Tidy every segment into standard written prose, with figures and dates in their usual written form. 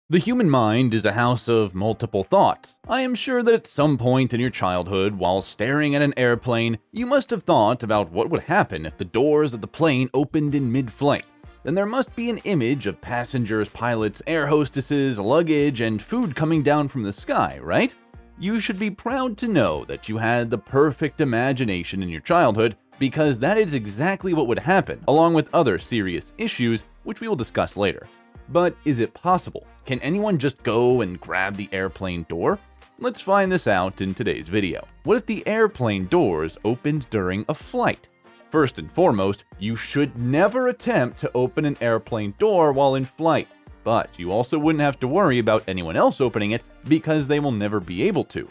The human mind is a house of multiple thoughts. I am sure that at some point in your childhood, while staring at an airplane, you must have thought about what would happen if the doors of the plane opened in mid-flight. Then there must be an image of passengers, pilots, air hostesses, luggage, and food coming down from the sky, right? You should be proud to know that you had the perfect imagination in your childhood, because that is exactly what would happen, along with other serious issues, which we will discuss later. But is it possible? Can anyone just go and grab the airplane door? Let's find this out in today's video. What if the airplane doors opened during a flight? First and foremost, you should never attempt to open an airplane door while in flight. But you also wouldn't have to worry about anyone else opening it because they will never be able to.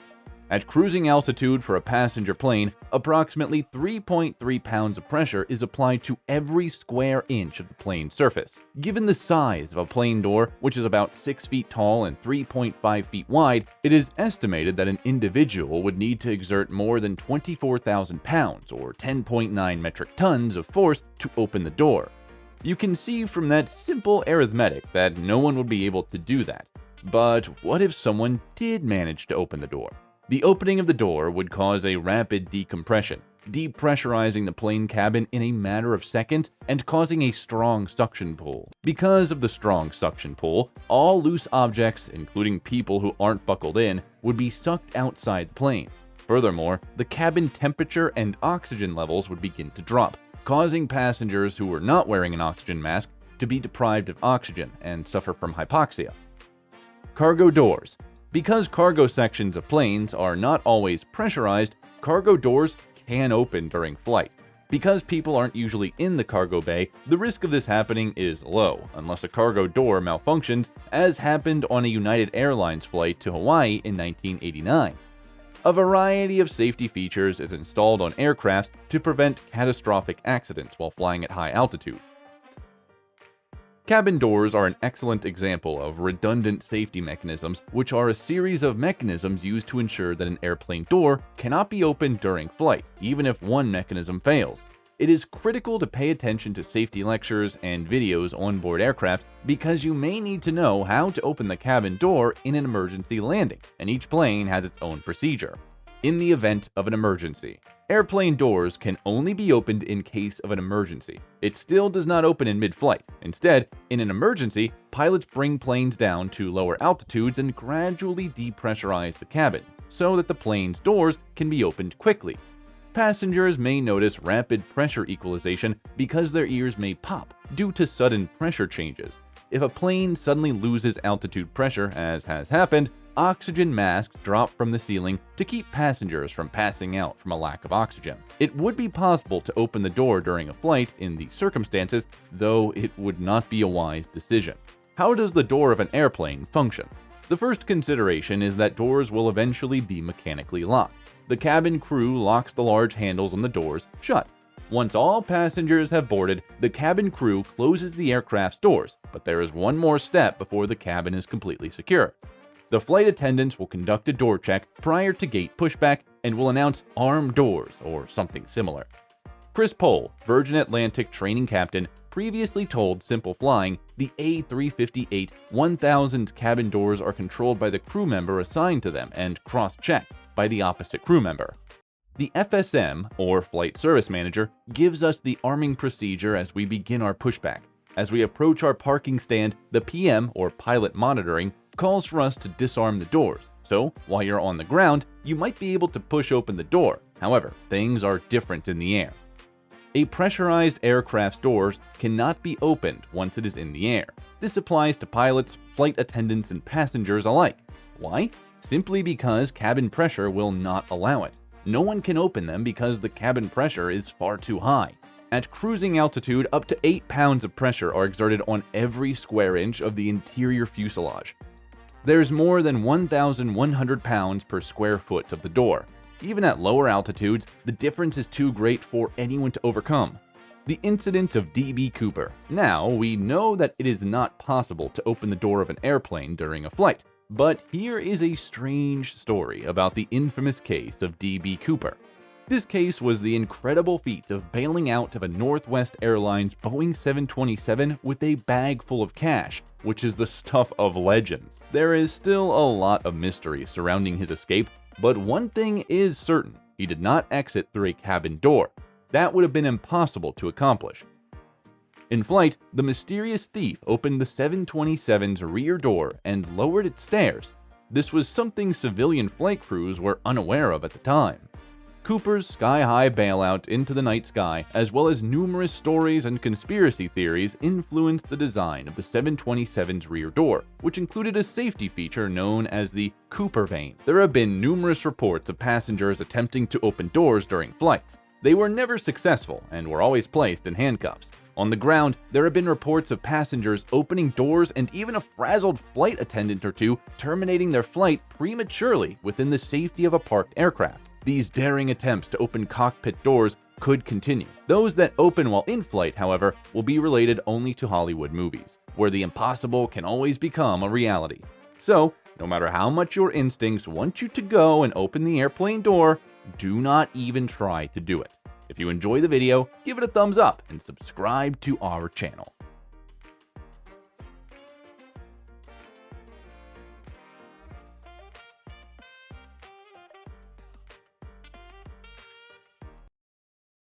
At cruising altitude for a passenger plane, approximately 3.3 pounds of pressure is applied to every square inch of the plane's surface. Given the size of a plane door, which is about 6 feet tall and 3.5 feet wide, it is estimated that an individual would need to exert more than 24,000 pounds or 10.9 metric tons of force to open the door. You can see from that simple arithmetic that no one would be able to do that. But what if someone did manage to open the door? The opening of the door would cause a rapid decompression, depressurizing the plane cabin in a matter of seconds and causing a strong suction pull. Because of the strong suction pull, all loose objects, including people who aren't buckled in, would be sucked outside the plane. Furthermore, the cabin temperature and oxygen levels would begin to drop, causing passengers who were not wearing an oxygen mask to be deprived of oxygen and suffer from hypoxia. Cargo doors. Because cargo sections of planes are not always pressurized, cargo doors can open during flight. Because people aren't usually in the cargo bay, the risk of this happening is low, unless a cargo door malfunctions, as happened on a United Airlines flight to Hawaii in 1989. A variety of safety features is installed on aircraft to prevent catastrophic accidents while flying at high altitude. Cabin doors are an excellent example of redundant safety mechanisms, which are a series of mechanisms used to ensure that an airplane door cannot be opened during flight, even if one mechanism fails. It is critical to pay attention to safety lectures and videos on board aircraft because you may need to know how to open the cabin door in an emergency landing, and each plane has its own procedure. In the event of an emergency, airplane doors can only be opened in case of an emergency. It still does not open in mid-flight. Instead, in an emergency, pilots bring planes down to lower altitudes and gradually depressurize the cabin so that the plane's doors can be opened quickly. Passengers may notice rapid pressure equalization because their ears may pop due to sudden pressure changes. If a plane suddenly loses altitude pressure, as has happened, oxygen masks drop from the ceiling to keep passengers from passing out from a lack of oxygen. It would be possible to open the door during a flight in these circumstances, though it would not be a wise decision. How does the door of an airplane function? The first consideration is that doors will eventually be mechanically locked. The cabin crew locks the large handles on the doors shut. Once all passengers have boarded, the cabin crew closes the aircraft's doors, but there is one more step before the cabin is completely secure. The flight attendants will conduct a door check prior to gate pushback and will announce armed doors or something similar. Chris Pohl, Virgin Atlantic training captain, previously told Simple Flying the A350-1000's cabin doors are controlled by the crew member assigned to them and cross-checked by the opposite crew member. The FSM, or Flight Service Manager, gives us the arming procedure as we begin our pushback. As we approach our parking stand, the PM, or Pilot Monitoring, calls for us to disarm the doors. So, while you're on the ground, you might be able to push open the door. However, things are different in the air. A pressurized aircraft's doors cannot be opened once it is in the air. This applies to pilots, flight attendants, and passengers alike. Why? Simply because cabin pressure will not allow it. No one can open them because the cabin pressure is far too high. At cruising altitude, up to 8 pounds of pressure are exerted on every square inch of the interior fuselage. There's more than 1,100 pounds per square foot of the door. Even at lower altitudes, the difference is too great for anyone to overcome. The incident of D.B. Cooper. Now, we know that it is not possible to open the door of an airplane during a flight, but here is a strange story about the infamous case of D.B. Cooper. This case was the incredible feat of bailing out of a Northwest Airlines Boeing 727 with a bag full of cash, which is the stuff of legends. There is still a lot of mystery surrounding his escape, but one thing is certain: he did not exit through a cabin door. That would have been impossible to accomplish. In flight, the mysterious thief opened the 727's rear door and lowered its stairs. This was something civilian flight crews were unaware of at the time. Cooper's sky-high bailout into the night sky, as well as numerous stories and conspiracy theories, influenced the design of the 727's rear door, which included a safety feature known as the Cooper vane. There have been numerous reports of passengers attempting to open doors during flights. They were never successful and were always placed in handcuffs. On the ground, there have been reports of passengers opening doors and even a frazzled flight attendant or two terminating their flight prematurely within the safety of a parked aircraft. These daring attempts to open cockpit doors could continue. Those that open while in flight, however, will be related only to Hollywood movies, where the impossible can always become a reality. So, no matter how much your instincts want you to go and open the airplane door, do not even try to do it. If you enjoy the video, give it a thumbs up and subscribe to our channel.